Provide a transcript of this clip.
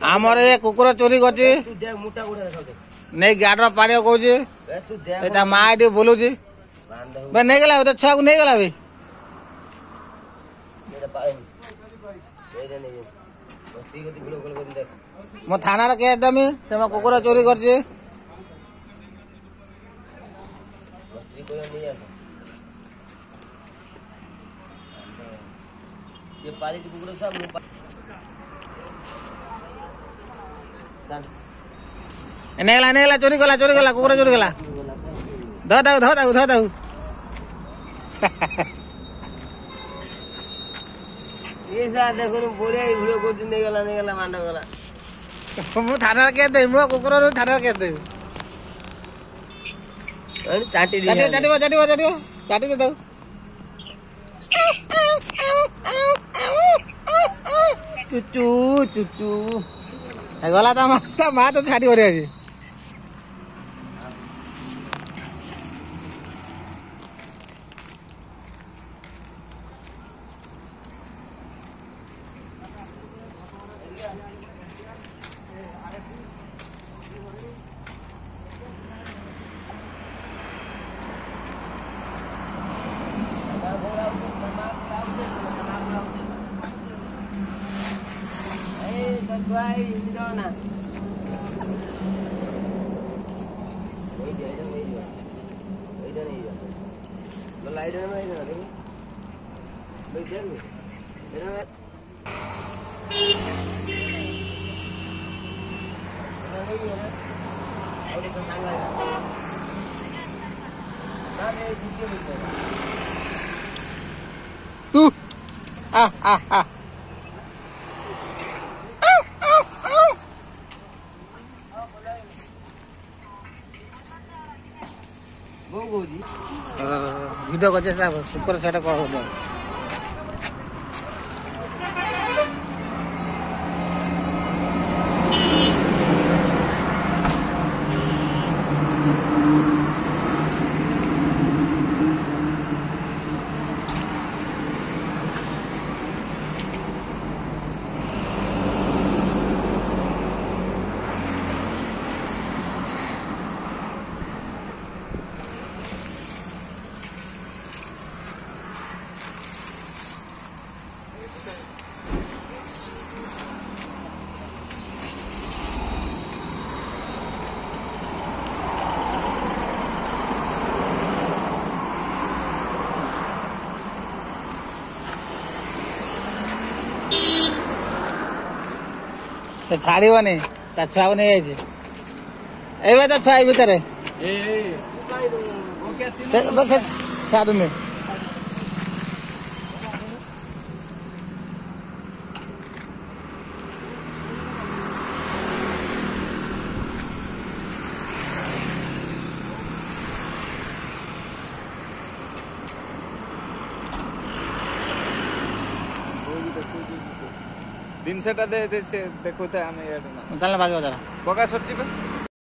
आमर ये कुकुर चोरी कर नहीं गाड़ पाड़ कह माँ ये बोलूची नहीं गला तो छुआ को नहीं गला भाई मो थाना कह देमी कुकुर चोरी कर नेगला चोरी गला कुकुर चोरी गला ध दाऊ ये सा देखो बढ़िया भिडियो कर नहीं गला मांड गला मु थाना कह दे मो कुकुर थाना कह दे चाटी चाटी दे चुचू गला माँ तो छाटी कर तू आ वीडियो कर सुपर सेट कर छाड़बनी ता छुआ नहीं जाइए तो छुआ भितर छाड़ुनी दिन से देखो थे आमे यार चल भागे जरा पका सच्ची पे